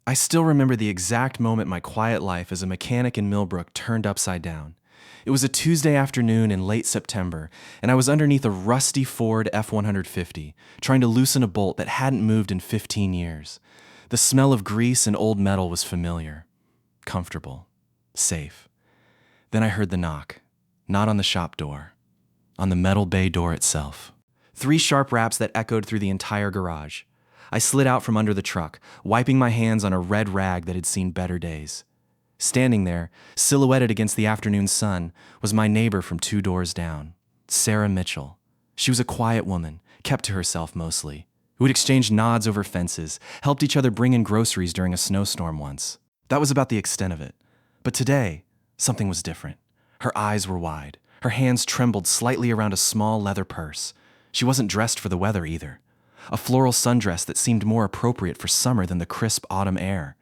I still remember the exact moment my quiet life as a mechanic in Millbrook turned upside down. It was a Tuesday afternoon in late September, and I was underneath a rusty Ford F-150, trying to loosen a bolt that hadn't moved in 15 years. The smell of grease and old metal was familiar. Comfortable. Safe. Then I heard the knock. Not on the shop door. On the metal bay door itself. 3 sharp raps that echoed through the entire garage. I slid out from under the truck, wiping my hands on a red rag that had seen better days. Standing there, silhouetted against the afternoon sun, was my neighbor from 2 doors down, Sarah Mitchell. She was a quiet woman, kept to herself mostly, who would exchange nods over fences, helped each other bring in groceries during a snowstorm once. That was about the extent of it. But today, something was different. Her eyes were wide. Her hands trembled slightly around a small leather purse. She wasn't dressed for the weather either. A floral sundress that seemed more appropriate for summer than the crisp autumn air.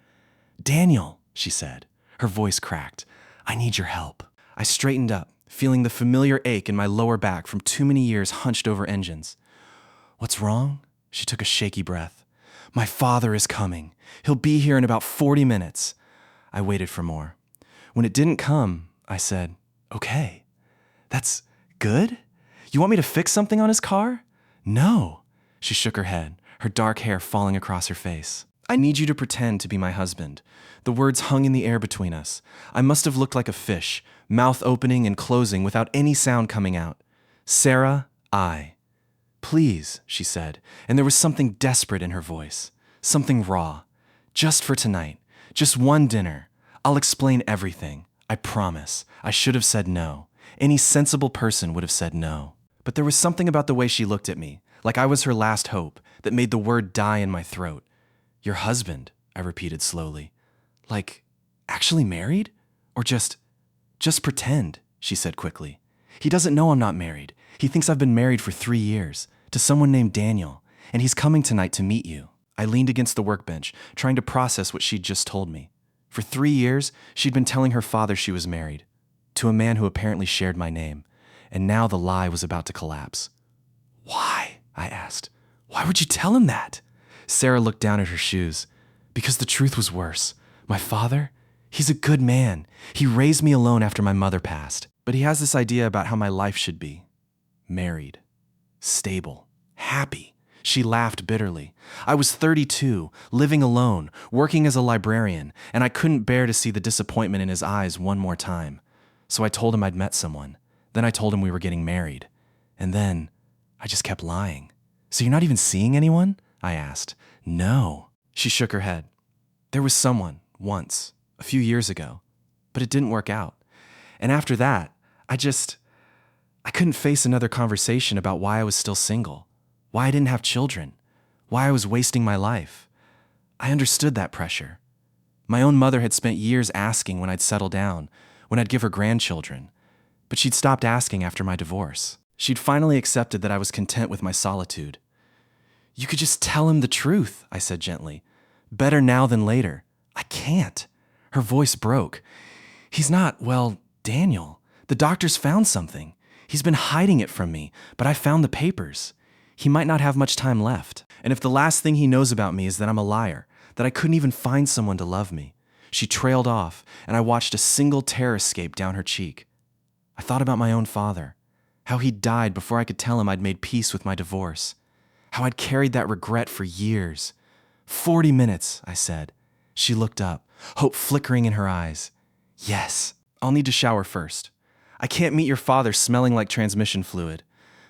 "Daniel," she said. Her voice cracked. "I need your help." I straightened up, feeling the familiar ache in my lower back from too many years hunched over engines. "What's wrong?" She took a shaky breath. "My father is coming. He'll be here in about 40 minutes. I waited for more. When it didn't come, I said, "Okay. That's good? You want me to fix something on his car?" "No." She shook her head, her dark hair falling across her face. "I need you to pretend to be my husband." The words hung in the air between us. I must have looked like a fish, mouth opening and closing without any sound coming out. "Sarah, I." "Please," she said, and there was something desperate in her voice. Something raw. "Just for tonight. Just one dinner. I'll explain everything. I promise. I should have said no. Any sensible person would have said no." But there was something about the way she looked at me, like I was her last hope, that made the word die in my throat. "Your husband," I repeated slowly. "Like, actually married? Or just pretend," she said quickly. "He doesn't know I'm not married. He thinks I've been married for 3 years, to someone named Daniel, and he's coming tonight to meet you." I leaned against the workbench, trying to process what she'd just told me. For 3 years, she'd been telling her father she was married, to a man who apparently shared my name, and now the lie was about to collapse. "Why?" I asked. "Why would you tell him that?" Sarah looked down at her shoes. "Because the truth was worse. My father? He's a good man. He raised me alone after my mother passed. But he has this idea about how my life should be. Married. Stable. Happy." She laughed bitterly. I was 32, living alone, working as a librarian, and I couldn't bear to see the disappointment in his eyes one more time. So I told him I'd met someone. Then I told him we were getting married. And then I just kept lying. "So you're not even seeing anyone?" I asked. "No." She shook her head. "There was someone, once, a few years ago, but it didn't work out. And after that, I couldn't face another conversation about why I was still single, why I didn't have children, why I was wasting my life. I understood that pressure. My own mother had spent years asking when I'd settle down, when I'd give her grandchildren, but she'd stopped asking after my divorce. She'd finally accepted that I was content with my solitude. "You could just tell him the truth," I said gently. "Better now than later." "I can't." Her voice broke. "He's not, well, Daniel. The doctors found something. He's been hiding it from me, but I found the papers. He might not have much time left. And if the last thing he knows about me is that I'm a liar, that I couldn't even find someone to love me." She trailed off, and I watched a single tear escape down her cheek. I thought about my own father, how he'd died before I could tell him I'd made peace with my divorce, how I'd carried that regret for years. 40 minutes, I said. She looked up, hope flickering in her eyes. "Yes, I'll need to shower first. I can't meet your father smelling like transmission fluid."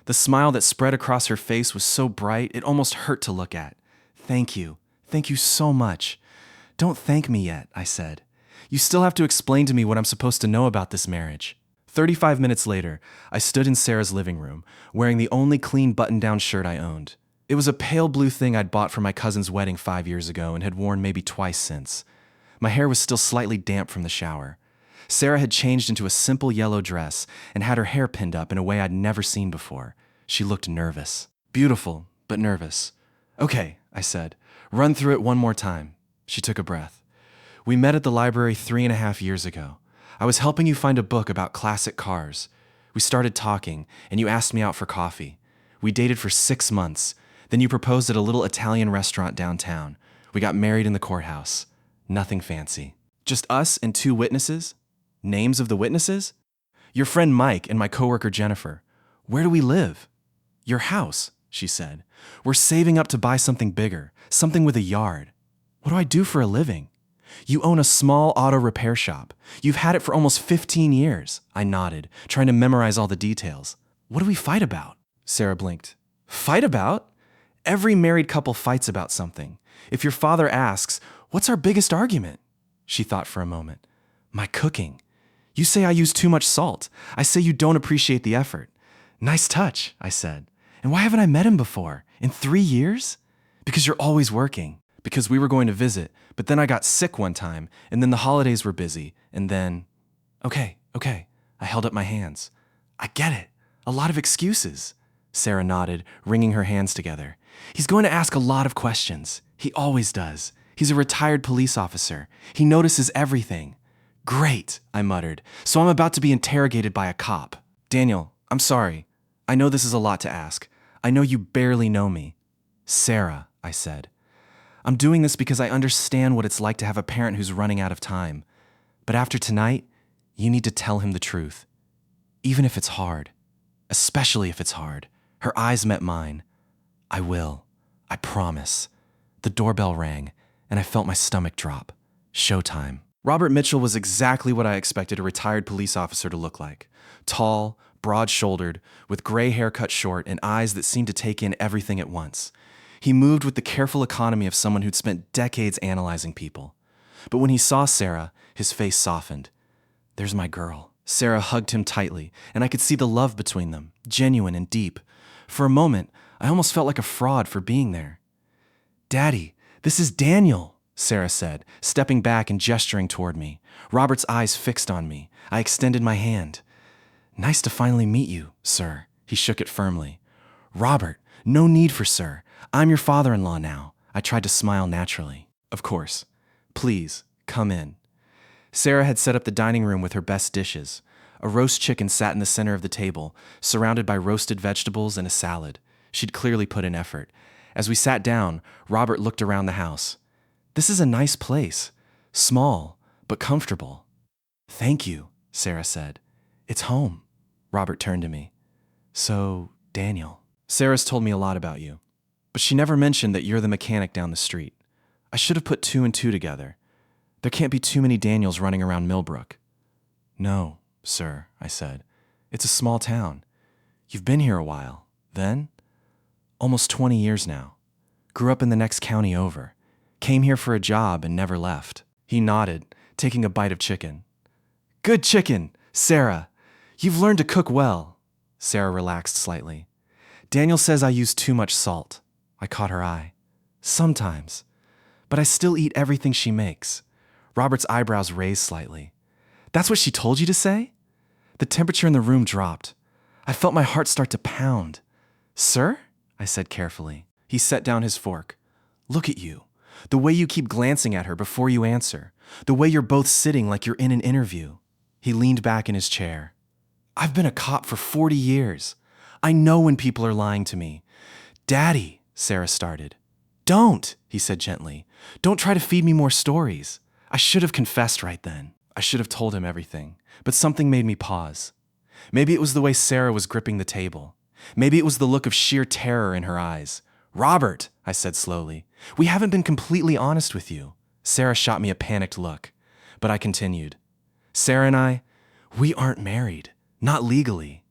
The smile that spread across her face was so bright it almost hurt to look at. "Thank you. Thank you so much." "Don't thank me yet," I said. "You still have to explain to me what I'm supposed to know about this marriage." 35 minutes later, I stood in Sarah's living room, wearing the only clean button-down shirt I owned. It was a pale blue thing I'd bought for my cousin's wedding 5 years ago and had worn maybe twice since. My hair was still slightly damp from the shower. Sarah had changed into a simple yellow dress and had her hair pinned up in a way I'd never seen before. She looked nervous. Beautiful, but nervous. "Okay," I said. "Run through it one more time." She took a breath. "We met at the library 3.5 years ago. I was helping you find a book about classic cars. We started talking, and you asked me out for coffee. We dated for 6 months. Then you proposed at a little Italian restaurant downtown. We got married in the courthouse. Nothing fancy. Just us and 2 witnesses? Names of the witnesses? Your friend Mike and my coworker Jennifer. Where do we live? Your house, she said. We're saving up to buy something bigger, something with a yard. What do I do for a living? You own a small auto repair shop. You've had it for almost 15 years. I nodded, trying to memorize all the details. What do we fight about? Sarah blinked. Fight about? Every married couple fights about something. If your father asks, what's our biggest argument? She thought for a moment. My cooking. You say I use too much salt. I say you don't appreciate the effort. Nice touch, I said. And why haven't I met him before? In 3 years? Because you're always working. Because we were going to visit, but then I got sick one time, and then the holidays were busy, and then... Okay. I held up my hands. I get it. A lot of excuses. Sarah nodded, wringing her hands together. He's going to ask a lot of questions. He always does. He's a retired police officer. He notices everything. Great, I muttered. So I'm about to be interrogated by a cop. Daniel, I'm sorry. I know this is a lot to ask. I know you barely know me. Sarah, I said. I'm doing this because I understand what it's like to have a parent who's running out of time. But after tonight, you need to tell him the truth. Even if it's hard. Especially if it's hard. Her eyes met mine. I will. I promise. The doorbell rang, and I felt my stomach drop. Showtime. Robert Mitchell was exactly what I expected a retired police officer to look like. Tall, broad-shouldered, with gray hair cut short and eyes that seemed to take in everything at once. He moved with the careful economy of someone who'd spent decades analyzing people. But when he saw Sarah, his face softened. There's my girl. Sarah hugged him tightly, and I could see the love between them, genuine and deep. For a moment, I almost felt like a fraud for being there. Daddy, this is Daniel, Sarah said, stepping back and gesturing toward me. Robert's eyes fixed on me. I extended my hand. Nice to finally meet you, sir. He shook it firmly. Robert, no need for sir. I'm your father-in-law now. I tried to smile naturally. Of course. Please, come in. Sarah had set up the dining room with her best dishes. A roast chicken sat in the center of the table, surrounded by roasted vegetables and a salad. She'd clearly put in effort. As we sat down, Robert looked around the house. This is a nice place. Small, but comfortable. Thank you, Sarah said. It's home. Robert turned to me. So, Daniel. Sarah's told me a lot about you. But she never mentioned that you're the mechanic down the street. I should have put 2 and 2 together. There can't be too many Daniels running around Millbrook. No, sir, I said. It's a small town. You've been here a while. Then? Almost 20 years now. Grew up in the next county over. Came here for a job and never left. He nodded, taking a bite of chicken. Good chicken, Sarah. You've learned to cook well. Sarah relaxed slightly. Daniel says I use too much salt. I caught her eye. Sometimes. But I still eat everything she makes. Robert's eyebrows raised slightly. That's what she told you to say? The temperature in the room dropped. I felt my heart start to pound. Sir? I said carefully. He set down his fork. Look at you. The way you keep glancing at her before you answer. The way you're both sitting like you're in an interview. He leaned back in his chair. I've been a cop for 40 years. I know when people are lying to me. Daddy, Sarah started. Don't, he said gently. Don't try to feed me more stories. I should have confessed right then. I should have told him everything. But something made me pause. Maybe it was the way Sarah was gripping the table. Maybe it was the look of sheer terror in her eyes. Robert, I said slowly, we haven't been completely honest with you. Sarah shot me a panicked look. But I continued. Sarah and I, we aren't married. Not legally.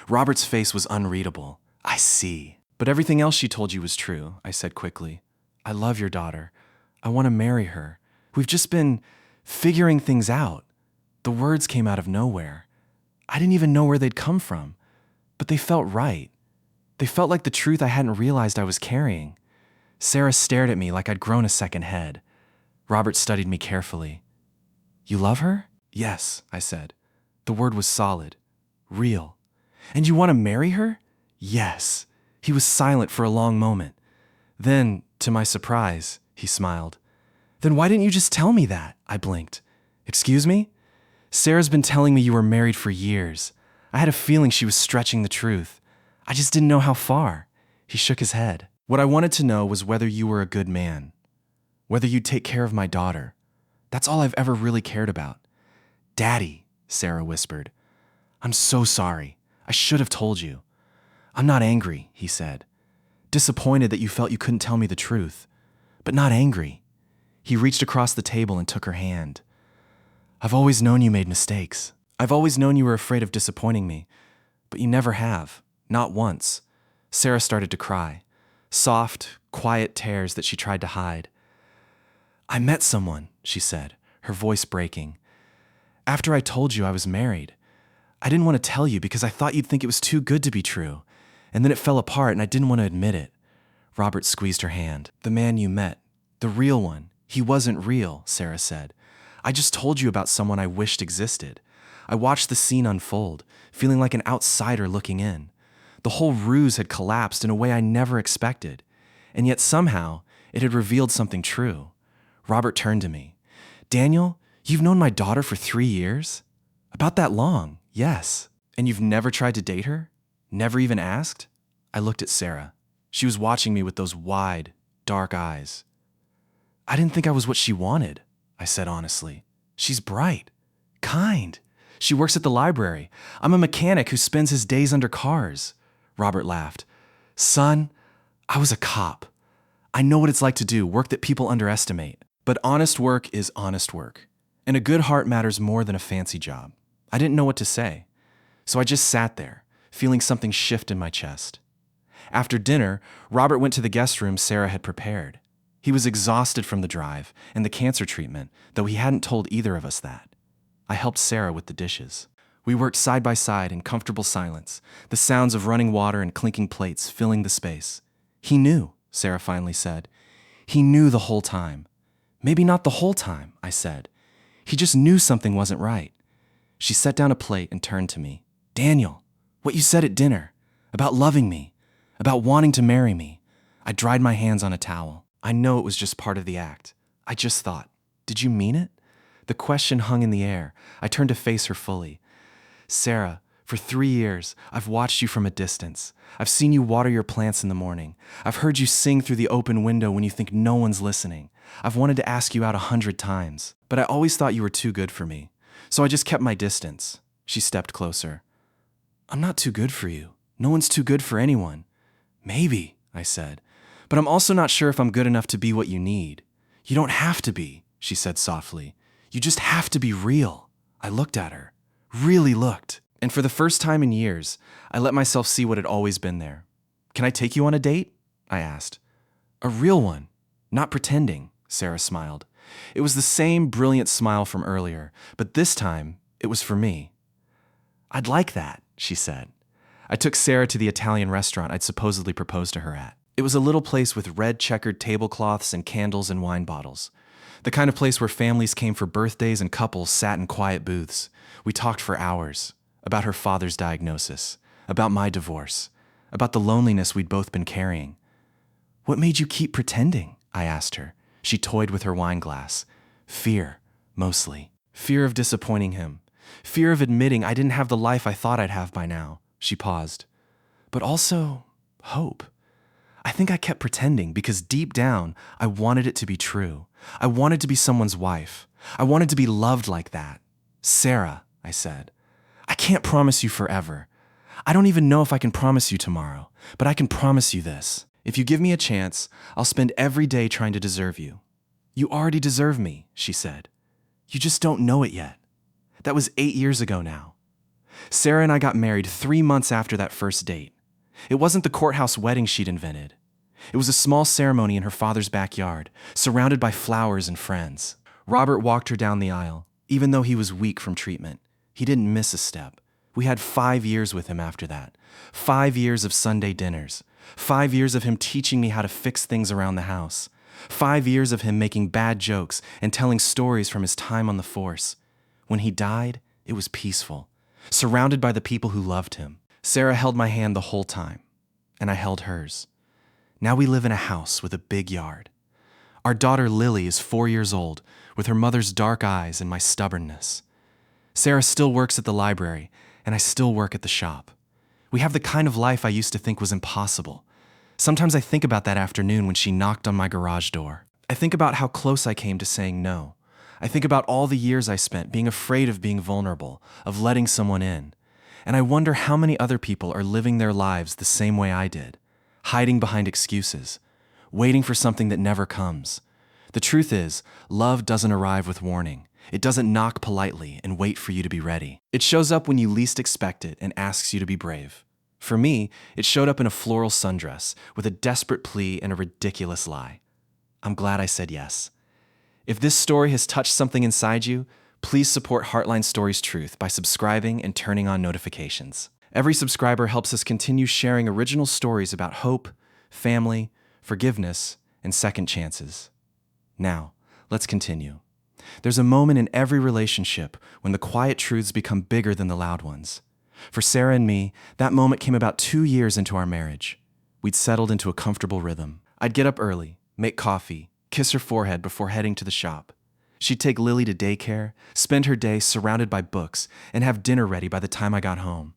Robert's face was unreadable. I see. But everything else she told you was true, I said quickly. I love your daughter. I want to marry her. We've just been figuring things out. The words came out of nowhere. I didn't even know where they'd come from. But they felt right. They felt like the truth I hadn't realized I was carrying. Sarah stared at me like I'd grown a second head. Robert studied me carefully. You love her? Yes, I said. The word was solid. Real. And you want to marry her? Yes. He was silent for a long moment. Then, to my surprise, he smiled. Then why didn't you just tell me that? I blinked. Excuse me? Sarah's been telling me you were married for years. I had a feeling she was stretching the truth. I just didn't know how far. He shook his head. What I wanted to know was whether you were a good man. Whether you'd take care of my daughter. That's all I've ever really cared about. Daddy, Sarah whispered. I'm so sorry. I should have told you. I'm not angry, he said. Disappointed that you felt you couldn't tell me the truth, but not angry. He reached across the table and took her hand. I've always known you made mistakes. I've always known you were afraid of disappointing me, but you never have, not once. Sarah started to cry, soft, quiet tears that she tried to hide. I met someone, she said, her voice breaking. After I told you I was married, I didn't want to tell you because I thought you'd think it was too good to be true, and then it fell apart and I didn't want to admit it. Robert squeezed her hand. The man you met, the real one, he wasn't real, Sarah said. I just told you about someone I wished existed. I watched the scene unfold, feeling like an outsider looking in. The whole ruse had collapsed in a way I never expected, and yet somehow it had revealed something true. Robert turned to me. Daniel, you've known my daughter for 3 years? About that long, yes. And you've never tried to date her? Never even asked? I looked at Sarah. She was watching me with those wide, dark eyes. I didn't think I was what she wanted, I said honestly. She's bright, kind. She works at the library. I'm a mechanic who spends his days under cars. Robert laughed. Son, I was a cop. I know what it's like to do work that people underestimate. But honest work is honest work. And a good heart matters more than a fancy job. I didn't know what to say. So I just sat there, feeling something shift in my chest. After dinner, Robert went to the guest room Sarah had prepared. He was exhausted from the drive and the cancer treatment, though he hadn't told either of us that. I helped Sarah with the dishes. We worked side by side in comfortable silence, the sounds of running water and clinking plates filling the space. He knew, Sarah finally said. He knew the whole time. Maybe not the whole time, I said. He just knew something wasn't right. She set down a plate and turned to me. Daniel, what you said at dinner, about loving me, about wanting to marry me. I dried my hands on a towel. I know it was just part of the act. I just thought, did you mean it? The question hung in the air. I turned to face her fully. Sarah, for 3 years, I've watched you from a distance. I've seen you water your plants in the morning. I've heard you sing through the open window when you think no one's listening. I've wanted to ask you out 100 times, but I always thought you were too good for me. So I just kept my distance. She stepped closer. I'm not too good for you. No one's too good for anyone. Maybe, I said, but I'm also not sure if I'm good enough to be what you need. You don't have to be, she said softly. You just have to be real. I looked at her, really looked. And for the first time in years, I let myself see what had always been there. Can I take you on a date? I asked. A real one, not pretending, Sarah smiled. It was the same brilliant smile from earlier, but this time it was for me. I'd like that, she said. I took Sarah to the Italian restaurant I'd supposedly proposed to her at. It was a little place with red checkered tablecloths and candles and wine bottles. The kind of place where families came for birthdays and couples sat in quiet booths. We talked for hours about her father's diagnosis, about my divorce, about the loneliness we'd both been carrying. What made you keep pretending? I asked her. She toyed with her wine glass. Fear, mostly. Fear of disappointing him. Fear of admitting I didn't have the life I thought I'd have by now. She paused. But also, hope. I think I kept pretending because deep down, I wanted it to be true. I wanted to be someone's wife. I wanted to be loved like that. Sarah, I said, I can't promise you forever. I don't even know if I can promise you tomorrow, but I can promise you this. If you give me a chance, I'll spend every day trying to deserve you. You already deserve me, she said. You just don't know it yet. That was 8 years ago now. Sarah and I got married 3 months after that first date. It wasn't the courthouse wedding she'd invented. It was a small ceremony in her father's backyard, surrounded by flowers and friends. Robert walked her down the aisle, even though he was weak from treatment. He didn't miss a step. We had 5 years with him after that. 5 years of Sunday dinners. 5 years of him teaching me how to fix things around the house. 5 years of him making bad jokes and telling stories from his time on the force. When he died, it was peaceful, surrounded by the people who loved him. Sarah held my hand the whole time, and I held hers. Now we live in a house with a big yard. Our daughter Lily is 4 years old, with her mother's dark eyes and my stubbornness. Sarah still works at the library, and I still work at the shop. We have the kind of life I used to think was impossible. Sometimes I think about that afternoon when she knocked on my garage door. I think about how close I came to saying no. I think about all the years I spent being afraid of being vulnerable, of letting someone in. And I wonder how many other people are living their lives the same way I did, hiding behind excuses, waiting for something that never comes. The truth is, love doesn't arrive with warning. It doesn't knock politely and wait for you to be ready. It shows up when you least expect it and asks you to be brave. For me, it showed up in a floral sundress with a desperate plea and a ridiculous lie. I'm glad I said yes. If this story has touched something inside you, please support Heartline Stories Truth by subscribing and turning on notifications. Every subscriber helps us continue sharing original stories about hope, family, forgiveness, and second chances. Now, let's continue. There's a moment in every relationship when the quiet truths become bigger than the loud ones. For Sarah and me, that moment came about 2 years into our marriage. We'd settled into a comfortable rhythm. I'd get up early, make coffee, kiss her forehead before heading to the shop. She'd take Lily to daycare, spend her day surrounded by books, and have dinner ready by the time I got home.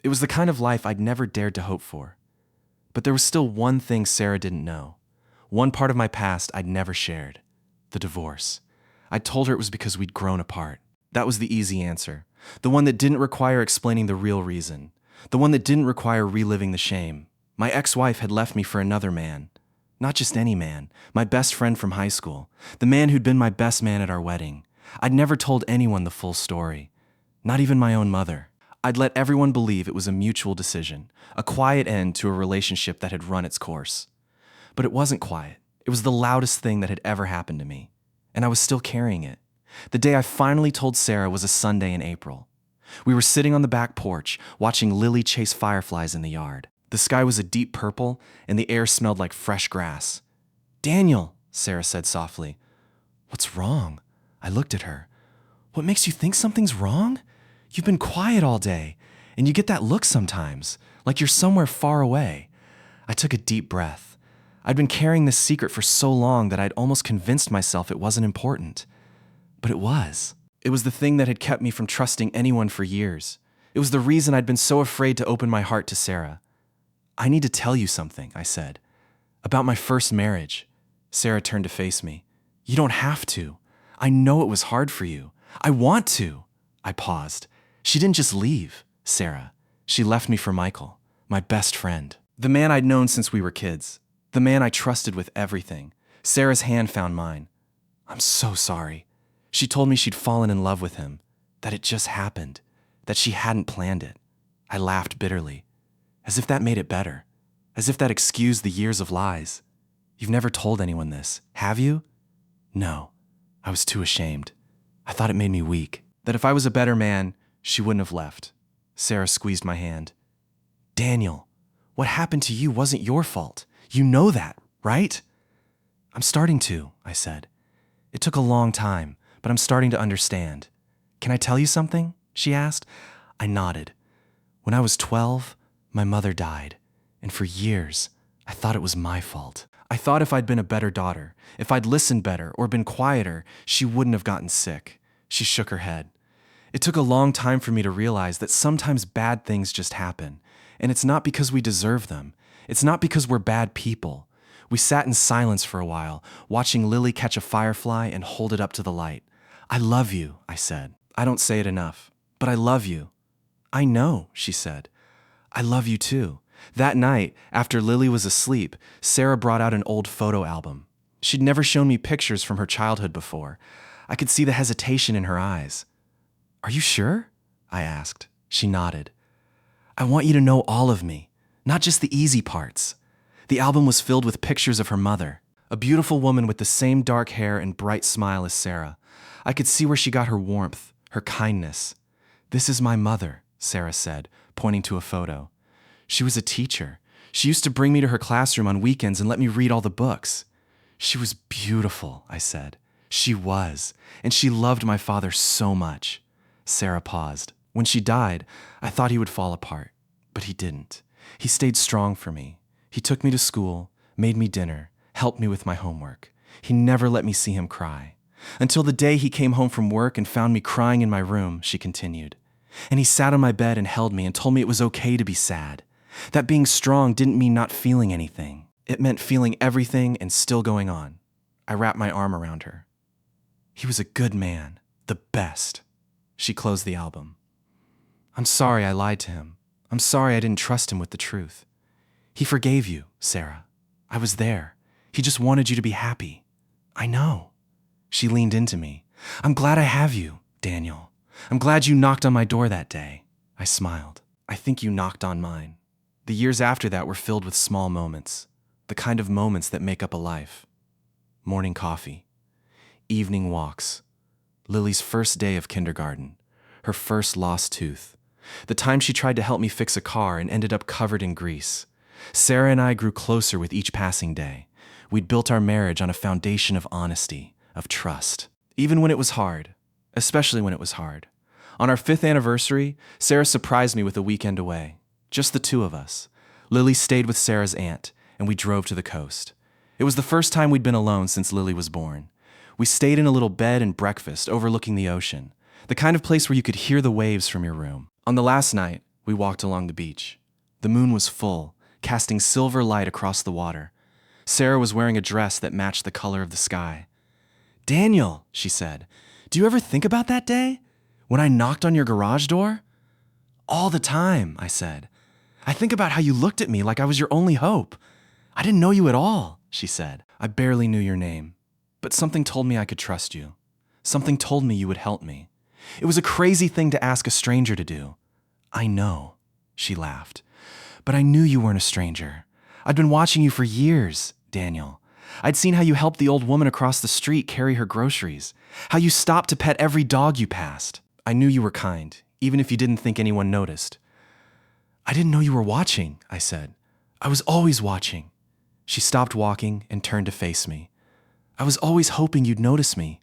It was the kind of life I'd never dared to hope for. But there was still one thing Sarah didn't know. One part of my past I'd never shared. The divorce. I told her it was because we'd grown apart. That was the easy answer. The one that didn't require explaining the real reason. The one that didn't require reliving the shame. My ex-wife had left me for another man. Not just any man, my best friend from high school. The man who'd been my best man at our wedding. I'd never told anyone the full story. Not even my own mother. I'd let everyone believe it was a mutual decision, a quiet end to a relationship that had run its course. But it wasn't quiet. It was the loudest thing that had ever happened to me. And I was still carrying it. The day I finally told Sarah was a Sunday in April. We were sitting on the back porch, watching Lily chase fireflies in the yard. The sky was a deep purple, and the air smelled like fresh grass. "Daniel," Sarah said softly. "What's wrong?" I looked at her. "What makes you think something's wrong? You've been quiet all day, and you get that look sometimes, like you're somewhere far away." I took a deep breath. I'd been carrying this secret for so long that I'd almost convinced myself it wasn't important. But it was. It was the thing that had kept me from trusting anyone for years. It was the reason I'd been so afraid to open my heart to Sarah. "I need to tell you something," I said. "About my first marriage." Sarah turned to face me. "You don't have to. I know it was hard for you. I want to." I paused. "She didn't just leave, Sarah. She left me for Michael, my best friend. The man I'd known since we were kids. The man I trusted with everything." Sarah's hand found mine. "I'm so sorry." She told me she'd fallen in love with him, that it just happened, that she hadn't planned it. I laughed bitterly, as if that made it better, as if that excused the years of lies. "You've never told anyone this, have you?" "No." I was too ashamed. I thought it made me weak, that if I was a better man, she wouldn't have left. Sarah squeezed my hand. "Daniel, what happened to you wasn't your fault. You know that, right?" "I'm starting to," I said. "It took a long time, but I'm starting to understand." "Can I tell you something?" she asked. I nodded. "When I was 12, my mother died, and for years, I thought it was my fault. I thought if I'd been a better daughter, if I'd listened better or been quieter, she wouldn't have gotten sick." She shook her head. "It took a long time for me to realize that sometimes bad things just happen, and it's not because we deserve them. It's not because we're bad people." We sat in silence for a while, watching Lily catch a firefly and hold it up to the light. "I love you," I said. "I don't say it enough, but I love you." "I know," she said. "I love you too." That night, after Lily was asleep, Sarah brought out an old photo album. She'd never shown me pictures from her childhood before. I could see the hesitation in her eyes. "Are you sure?" I asked. She nodded. "I want you to know all of me, not just the easy parts." The album was filled with pictures of her mother, a beautiful woman with the same dark hair and bright smile as Sarah. I could see where she got her warmth, her kindness. "This is my mother," Sarah said, pointing to a photo. "She was a teacher. She used to bring me to her classroom on weekends and let me read all the books." "She was beautiful," I said. "She was, and she loved my father so much." Sarah paused. "When she died, I thought he would fall apart, but he didn't. He stayed strong for me. He took me to school, made me dinner, helped me with my homework. He never let me see him cry. Until the day he came home from work and found me crying in my room," she continued. "And he sat on my bed and held me and told me it was okay to be sad. That being strong didn't mean not feeling anything. It meant feeling everything and still going on." I wrapped my arm around her. He was a good man, the best. She closed the album. I'm sorry I lied to him. I'm sorry I didn't trust him with the truth. He forgave you, Sarah. I was there. He just wanted you to be happy. I know. She leaned into me. I'm glad I have you, Daniel. I'm glad you knocked on my door that day. I smiled. I think you knocked on mine. The years after that were filled with small moments, the kind of moments that make up a life. Morning coffee, evening walks, Lily's first day of kindergarten, her first lost tooth, the time she tried to help me fix a car and ended up covered in grease. Sarah and I grew closer with each passing day. We'd built our marriage on a foundation of honesty, of trust. Even when it was hard, especially when it was hard. On our 5th anniversary, Sarah surprised me with a weekend away. Just the two of us. Lily stayed with Sarah's aunt, and we drove to the coast. It was the first time we'd been alone since Lily was born. We stayed in a little bed and breakfast overlooking the ocean, the kind of place where you could hear the waves from your room. On the last night, we walked along the beach. The moon was full, casting silver light across the water. Sarah was wearing a dress that matched the color of the sky. Daniel, she said, do you ever think about that day? When I knocked on your garage door? All the time, I said. I think about how you looked at me like I was your only hope. I didn't know you at all, she said. I barely knew your name, but something told me I could trust you. Something told me you would help me. It was a crazy thing to ask a stranger to do. I know, she laughed. But I knew you weren't a stranger. I'd been watching you for years, Daniel. I'd seen how you helped the old woman across the street carry her groceries, how you stopped to pet every dog you passed. I knew you were kind, even if you didn't think anyone noticed. I didn't know you were watching, I said. I was always watching. She stopped walking and turned to face me. I was always hoping you'd notice me.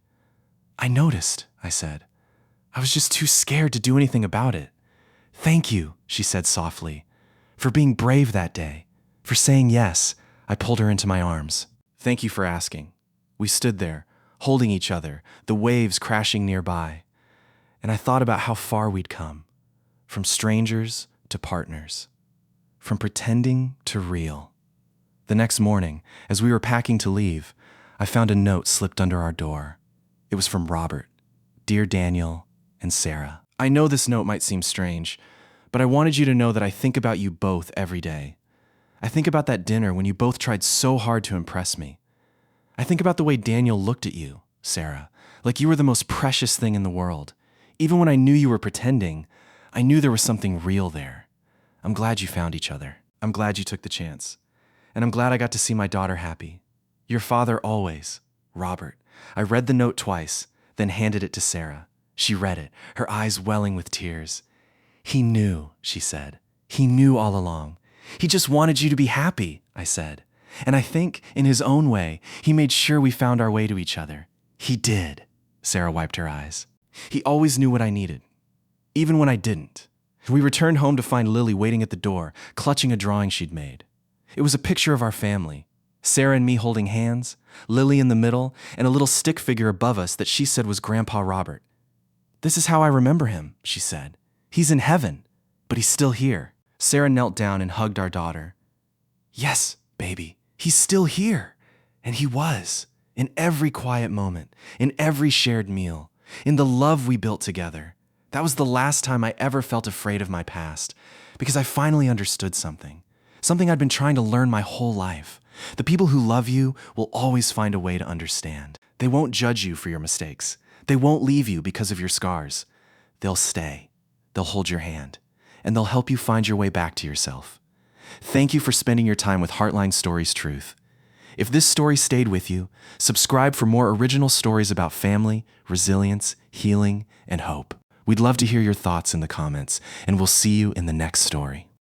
I noticed, I said. I was just too scared to do anything about it. Thank you, she said softly, for being brave that day, for saying yes. I pulled her into my arms. Thank you for asking. We stood there, holding each other, the waves crashing nearby. And I thought about how far we'd come, from strangers to partners, from pretending to real. The next morning, as we were packing to leave, I found a note slipped under our door. It was from Robert. Dear Daniel and Sarah. I know this note might seem strange, but I wanted you to know that I think about you both every day. I think about that dinner when you both tried so hard to impress me. I think about the way Daniel looked at you, Sarah, like you were the most precious thing in the world. Even when I knew you were pretending, I knew there was something real there. I'm glad you found each other. I'm glad you took the chance. And I'm glad I got to see my daughter happy. Your father always, Robert. I read the note twice, then handed it to Sarah. She read it, her eyes welling with tears. He knew, she said. He knew all along. He just wanted you to be happy, I said. And I think, in his own way, he made sure we found our way to each other. He did, Sarah wiped her eyes. He always knew what I needed, even when I didn't. We returned home to find Lily waiting at the door, clutching a drawing she'd made. It was a picture of our family. Sarah and me holding hands, Lily in the middle, and a little stick figure above us that she said was Grandpa Robert. This is how I remember him, she said. He's in heaven, but he's still here. Sarah knelt down and hugged our daughter. Yes, baby, he's still here. And he was, in every quiet moment, in every shared meal, in the love we built together. That was the last time I ever felt afraid of my past, because I finally understood something I'd been trying to learn my whole life. The people who love you will always find a way to understand. They won't judge you for your mistakes. They won't leave you because of your scars. They'll stay. They'll hold your hand. And they'll help you find your way back to yourself. Thank you for spending your time with Heartline Stories Truth. If this story stayed with you, subscribe for more original stories about family, resilience, healing, and hope. We'd love to hear your thoughts in the comments, and we'll see you in the next story.